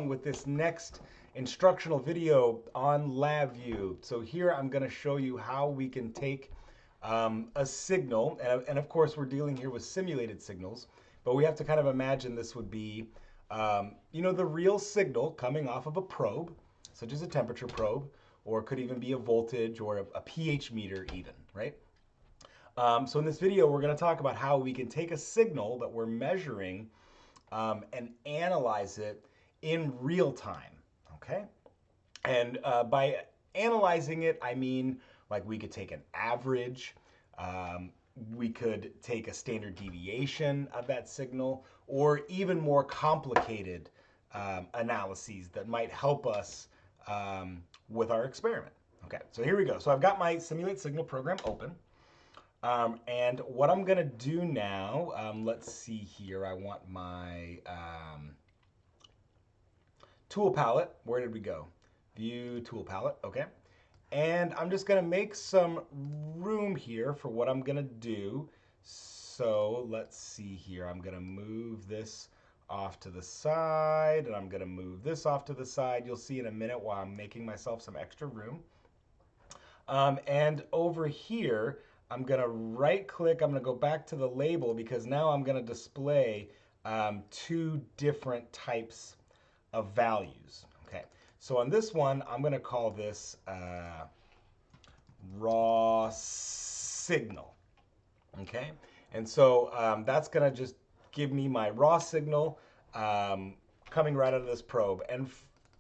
along with this next instructional video on LabVIEW. So here I'm going to show you how we can take a signal, and of course we're dealing here with simulated signals, but we have to kind of imagine this would be, the real signal coming off of a probe, such as a temperature probe, or it could even be a voltage or a pH meter even, right? So in this video, we're going to talk about how we can take a signal that we're measuring and analyze it in real time, okay? And by analyzing it, I mean like we could take an average, we could take a standard deviation of that signal, or even more complicated analyses that might help us with our experiment. Okay, so here we go. So I've got my simulate signal program open. And what I'm gonna do now, let's see here, I want my tool palette. Where did we go? View tool palette, okay. And I'm just gonna make some room here for what I'm gonna do. So let's see here, I'm gonna move this off to the side, and I'm gonna move this off to the side. You'll see in a minute while I'm making myself some extra room. And over here, I'm gonna right click, I'm gonna go back to the label because now I'm gonna display two different types of values. Okay, so on this one, I'm gonna call this raw signal. Okay, and so that's gonna just give me my raw signal coming right out of this probe. And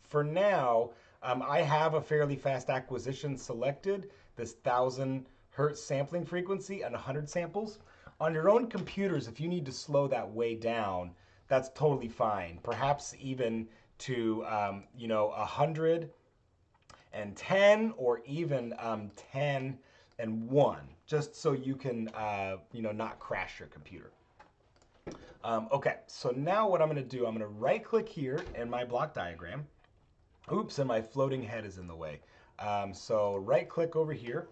for now, I have a fairly fast acquisition selected, this 1000 hertz sampling frequency and 100 samples. On your own computers, if you need to slow that way down, that's totally fine. Perhaps even to 110 or even 10 and 1, just so you can not crash your computer. Okay, so now what I'm going to do, I'm going to right click here in my block diagram. Oops, and my floating head is in the way. So right click over here,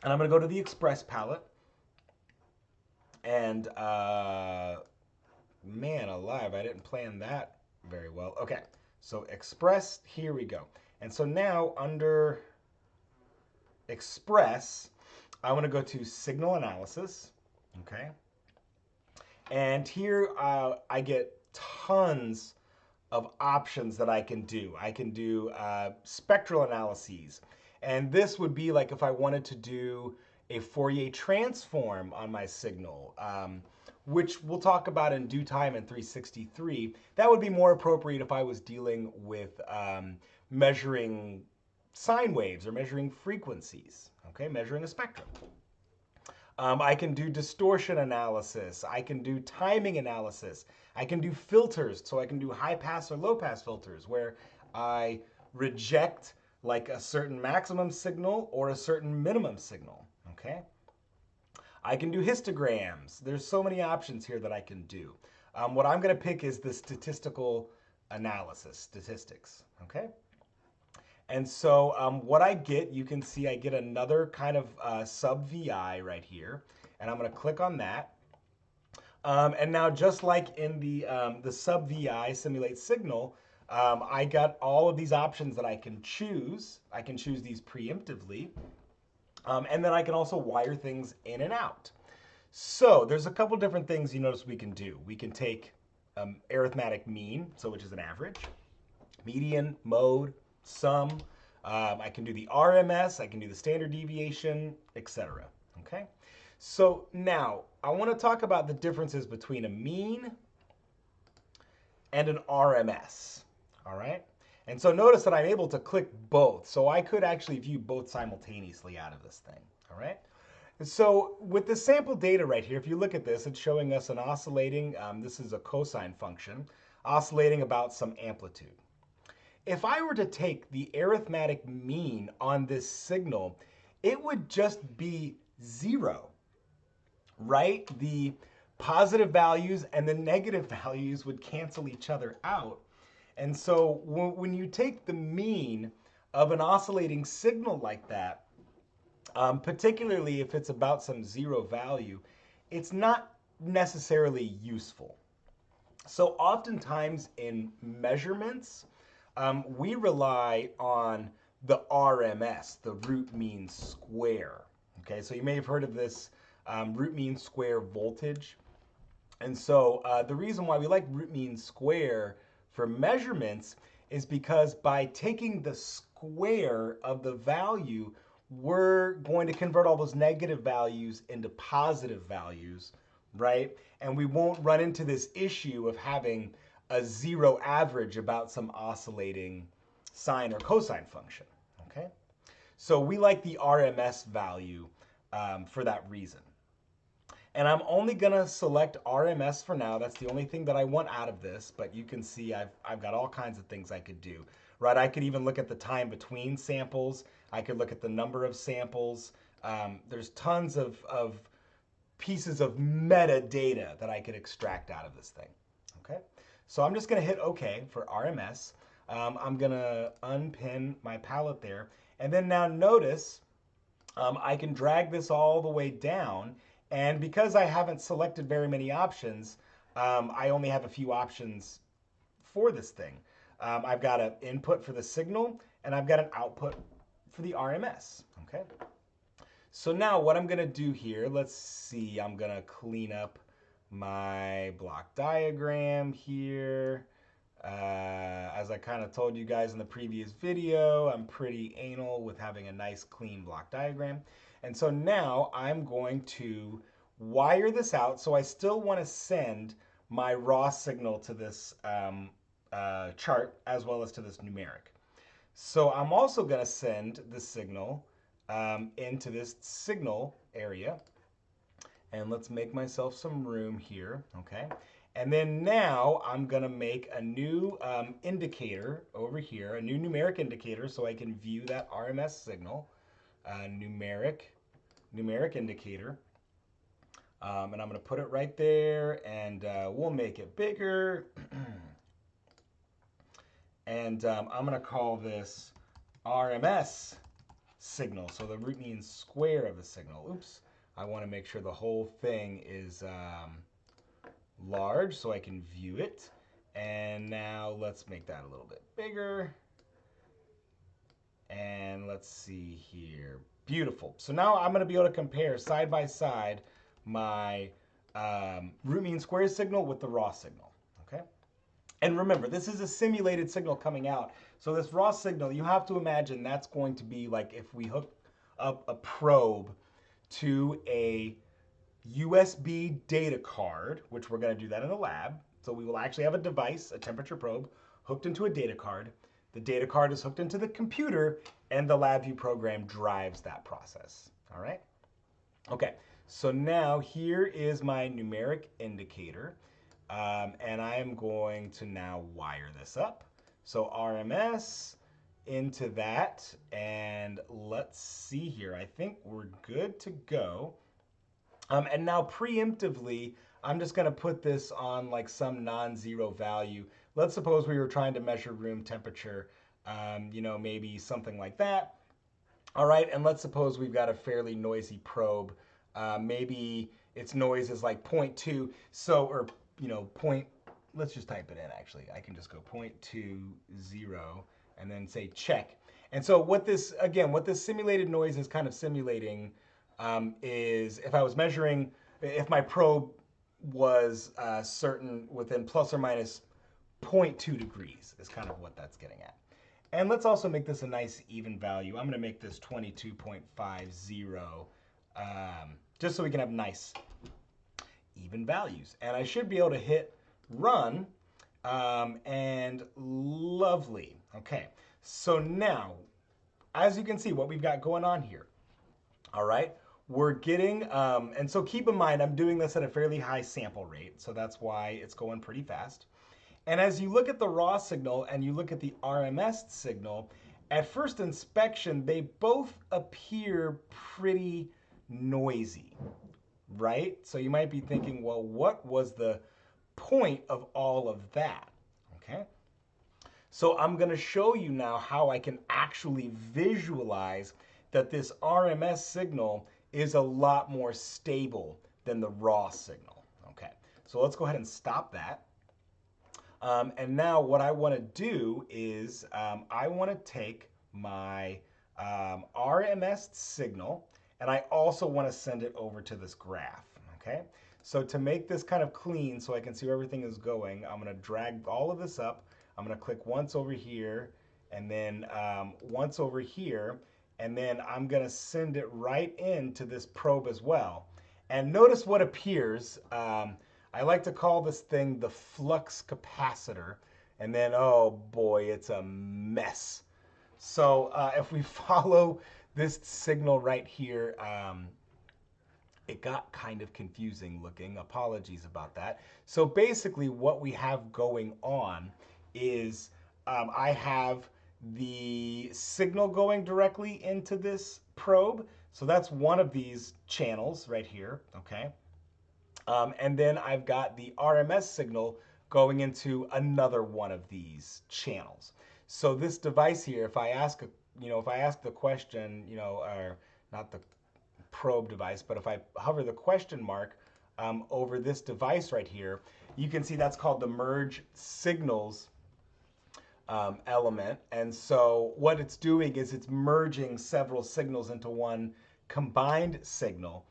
and I'm going to go to the Express palette. And man alive, I didn't plan that very well. Okay, so Express, here we go. And so now under Express, I want to go to Signal Analysis. Okay. And here I get tons of options that I can do. I can do spectral analyses. And this would be like if I wanted to do a Fourier transform on my signal, which we'll talk about in due time in 363. That would be more appropriate if I was dealing with measuring sine waves or measuring frequencies, okay, measuring a spectrum. I can do distortion analysis. I can do timing analysis. I can do filters, so I can do high pass or low pass filters where I reject like a certain maximum signal or a certain minimum signal, okay? I can do histograms. There's so many options here that I can do. What I'm gonna pick is the statistical analysis, statistics, okay? And so what I get, you can see I get another kind of sub-VI right here. And I'm going to click on that. And now just like in the sub-VI simulate signal, I got all of these options that I can choose. I can choose these preemptively. And then I can also wire things in and out. So there's a couple different things you notice we can do. We can take arithmetic mean, so which is an average, median, mode, sum. I can do the RMS, I can do the standard deviation, etc. Okay? So now, I want to talk about the differences between a mean and an RMS. All right? And so notice that I'm able to click both. So I could actually view both simultaneously out of this thing. All right? So with the sample data right here, if you look at this, it's showing us an oscillating, this is a cosine function, oscillating about some amplitude. If I were to take the arithmetic mean on this signal, it would just be 0, right? The positive values and the negative values would cancel each other out. And so when you take the mean of an oscillating signal like that, particularly if it's about some 0 value, it's not necessarily useful. So oftentimes in measurements, we rely on the RMS, the root mean square. Okay, so you may have heard of this root mean square voltage. And so the reason why we like root mean square for measurements is because by taking the square of the value, we're going to convert all those negative values into positive values, right? And we won't run into this issue of having a zero average about some oscillating sine or cosine function, okay? So we like the RMS value for that reason. And I'm only gonna select RMS for now. That's the only thing that I want out of this, but you can see I've got all kinds of things I could do, right? I could even look at the time between samples. I could look at the number of samples. There's tons of pieces of metadata that I could extract out of this thing, okay? So I'm just gonna hit OK for RMS. I'm gonna unpin my palette there. And then now notice I can drag this all the way down, and because I haven't selected very many options, I only have a few options for this thing. I've got an input for the signal, and I've got an output for the RMS, okay? So now what I'm gonna do here, let's see, I'm gonna clean up my block diagram here. As I kind of told you guys in the previous video, I'm pretty anal with having a nice clean block diagram. And so now I'm going to wire this out. So I still want to send my raw signal to this chart as well as to this numeric. So I'm also going to send the signal into this signal area. And let's make myself some room here, okay? And then now I'm gonna make a new indicator over here, a new numeric indicator so I can view that RMS signal, numeric indicator. And I'm gonna put it right there, and we'll make it bigger. And I'm gonna call this RMS signal, so the root mean square of the signal. Oops, I wanna make sure the whole thing is large so I can view it. And now let's make that a little bit bigger. And let's see here. Beautiful. So now I'm going to be able to compare side by side my root mean square signal with the raw signal. Okay. And remember, this is a simulated signal coming out. So this raw signal, you have to imagine that's going to be like if we hook up a probe to a USB data card, which we're going to do that in the lab. So we will actually have a device, a temperature probe, hooked into a data card. The data card is hooked into the computer, and the LabVIEW program drives that process. All right? Okay, so now here is my numeric indicator, and I am going to now wire this up. So RMS into that, and let's see here. I think we're good to go. And now preemptively, I'm just gonna put this on like some non-zero value. Let's suppose we were trying to measure room temperature, you know, maybe something like that. All right, and let's suppose we've got a fairly noisy probe. Maybe its noise is like 0.2, so, or, you know, let's just type it in actually. I can just go 0.20 and then say check. And so what this, again, what this simulated noise is kind of simulating is if I was measuring, if my probe was certain within plus or minus 0.2 degrees is kind of what that's getting at. And let's also make this a nice even value. I'm going to make this 22.50 just so we can have nice even values. And I should be able to hit run and lovely. Okay, so now, as you can see, what we've got going on here, all right, we're getting, and so keep in mind, I'm doing this at a fairly high sample rate, so that's why it's going pretty fast. And as you look at the raw signal and you look at the RMS signal, at first inspection, they both appear pretty noisy, right? So you might be thinking, well, what was the point of all of that, okay? So I'm gonna show you now how I can actually visualize that this RMS signal is a lot more stable than the raw signal, okay? So let's go ahead and stop that. And now what I want to do is I want to take my RMS signal and I also want to send it over to this graph, okay? So to make this kind of clean so I can see where everything is going, I'm going to drag all of this up. I'm going to click once over here and then once over here, and then I'm going to send it right into this probe as well. And notice what appears. I like to call this thing the flux capacitor. And then, oh boy, it's a mess. So if we follow this signal right here, it got kind of confusing looking. Apologies about that. So basically what we have going on is I have the signal going directly into this probe. So that's one of these channels right here, okay? And then I've got the RMS signal going into another one of these channels. So this device here, if I ask, if I ask the question, or not the probe device, but if I hover the question mark over this device right here, you can see that's called the merge signals element. And so what it's doing is it's merging several signals into one combined signal,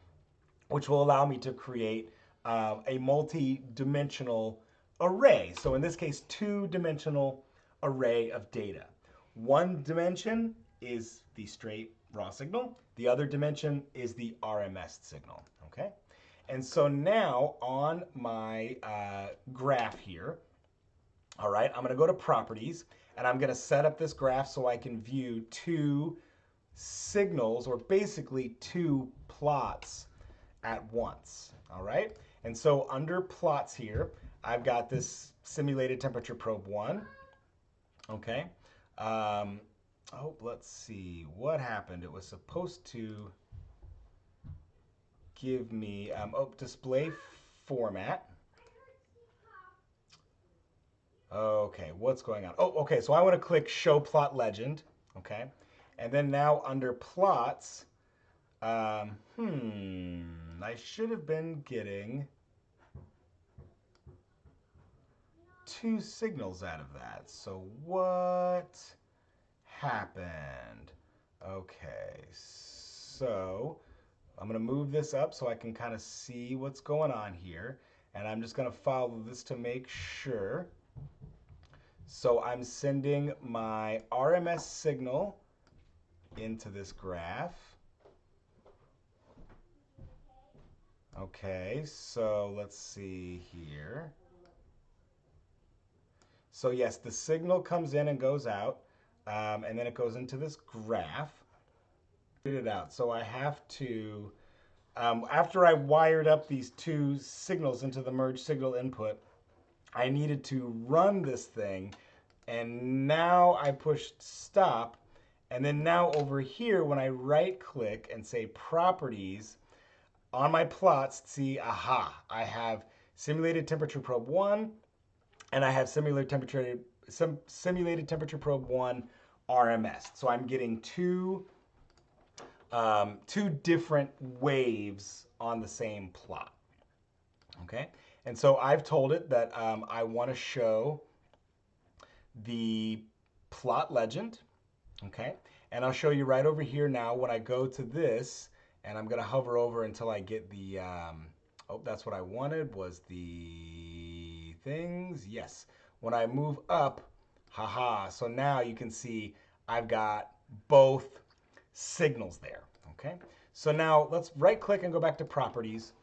which will allow me to create a multi-dimensional array. So in this case, two-dimensional array of data. One dimension is the straight raw signal. The other dimension is the RMS signal, okay? And so now on my graph here, all right, I'm gonna go to properties and I'm gonna set up this graph so I can view two signals, or basically two plots at once, all right? And so under plots here, I've got this simulated temperature probe 1, okay? Let's see, what happened? It was supposed to give me, display format. Okay, what's going on? Oh, okay, so I want to click Show Plot Legend, okay? And then now under plots, I should have been getting two signals out of that. So what happened? Okay, so I'm gonna move this up so I can kind of see what's going on here. And I'm just gonna follow this to make sure. So I'm sending my RMS signal into this graph. Okay, so let's see here. So yes, the signal comes in and goes out, and then it goes into this graph. It out. So I have to, after I wired up these two signals into the merge signal input, I needed to run this thing, and now I pushed stop, and then now over here, when I right click and say properties, on my plots, see, aha, I have simulated temperature probe 1, and I have simulated temperature probe 1 RMS. So I'm getting two different waves on the same plot, okay? And so I've told it that I want to show the plot legend, okay? And I'll show you right over here now when I go to this, and I'm going to hover over until I get the, that's what I wanted, was the things. Yes. When I move up, haha, so now you can see I've got both signals there, okay? So now let's right click and go back to properties,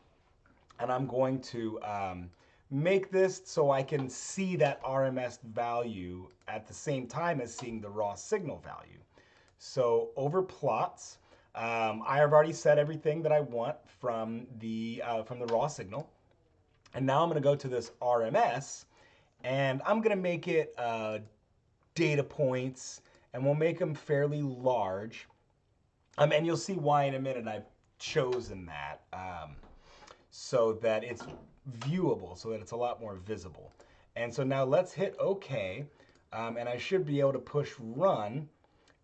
and I'm going to make this so I can see that RMS value at the same time as seeing the raw signal value. So over plots, I have already set everything that I want from the raw signal. And now I'm going to go to this RMS, and I'm going to make it data points, and we'll make them fairly large. And you'll see why in a minute I've chosen that so that it's viewable, so that it's a lot more visible. And so now let's hit OK, and I should be able to push run.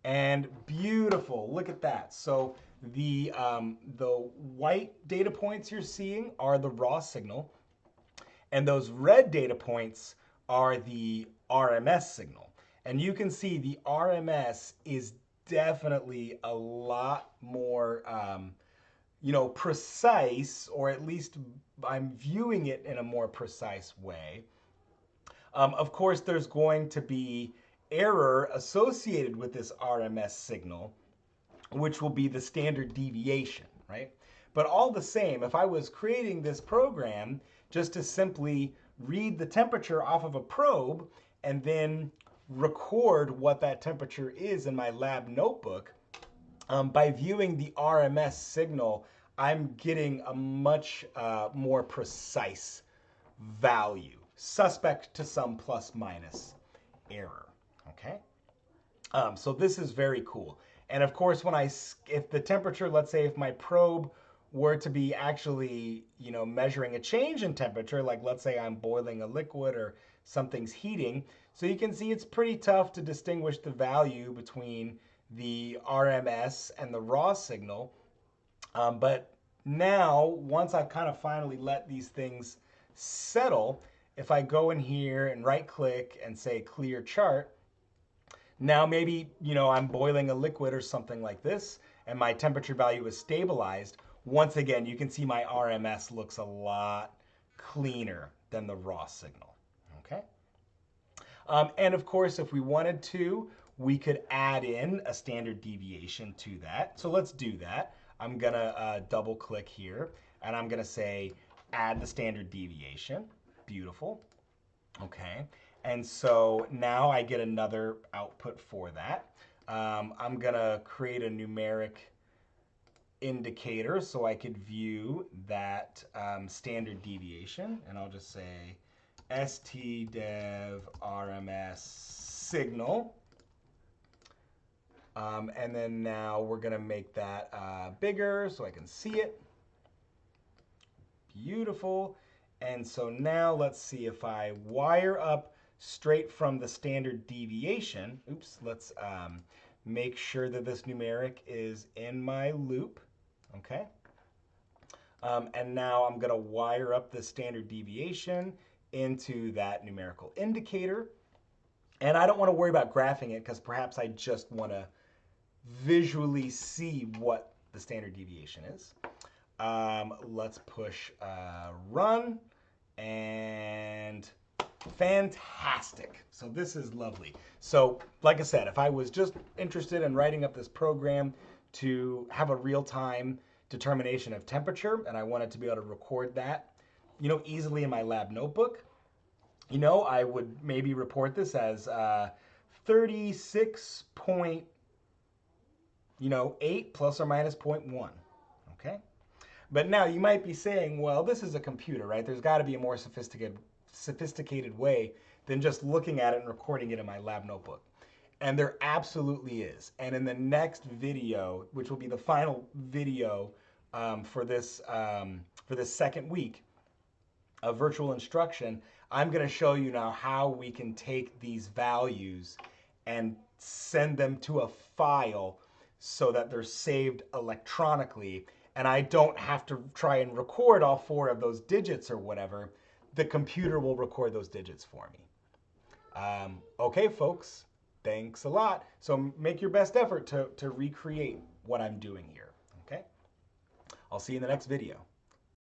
And beautiful, look at that. So the white data points you're seeing are the raw signal, and those red data points are the RMS signal. And you can see the RMS is definitely a lot more precise, or at least I'm viewing it in a more precise way. Of course, there's going to be error associated with this RMS signal, which will be the standard deviation, right? But all the same, if I was creating this program just to simply read the temperature off of a probe and then record what that temperature is in my lab notebook, by viewing the RMS signal, I'm getting a much more precise value, suspect to some plus minus error, okay? So this is very cool. And of course, if the temperature, let's say if my probe were to be actually, measuring a change in temperature, like let's say I'm boiling a liquid or something's heating, so you can see it's pretty tough to distinguish the value between the RMS and the raw signal. But now, once I've kind of finally let these things settle, if I go in here and right click and say clear chart, now maybe, I'm boiling a liquid or something like this, and my temperature value is stabilized. Once again, you can see my RMS looks a lot cleaner than the raw signal, okay? And of course, if we wanted to, we could add in a standard deviation to that. So let's do that. I'm gonna double click here, and I'm gonna say add the standard deviation. Beautiful, okay. And so now I get another output for that. I'm gonna create a numeric indicator so I could view that standard deviation, and I'll just say stdev RMS signal. And then now we're gonna make that bigger so I can see it. Beautiful. And so now let's see if I wire up straight from the standard deviation. Oops, let's make sure that this numeric is in my loop, okay? And now I'm gonna wire up the standard deviation into that numerical indicator. And I don't wanna worry about graphing it because perhaps I just wanna visually see what the standard deviation is. Let's push run, and fantastic. So this is lovely. So like I said, if I was just interested in writing up this program to have a real-time determination of temperature, and I wanted to be able to record that, easily in my lab notebook, I would maybe report this as 36.8 plus or minus 0.1, okay? But now you might be saying, well, this is a computer, right? There's got to be a more sophisticated way than just looking at it and recording it in my lab notebook. And there absolutely is. And in the next video, which will be the final video for this second week of virtual instruction, I'm going to show you now how we can take these values and send them to a file so that they're saved electronically, and I don't have to try and record all 4 of those digits or whatever. The computer will record those digits for me. Okay, folks, thanks a lot. So make your best effort to recreate what I'm doing here, okay? I'll see you in the next video.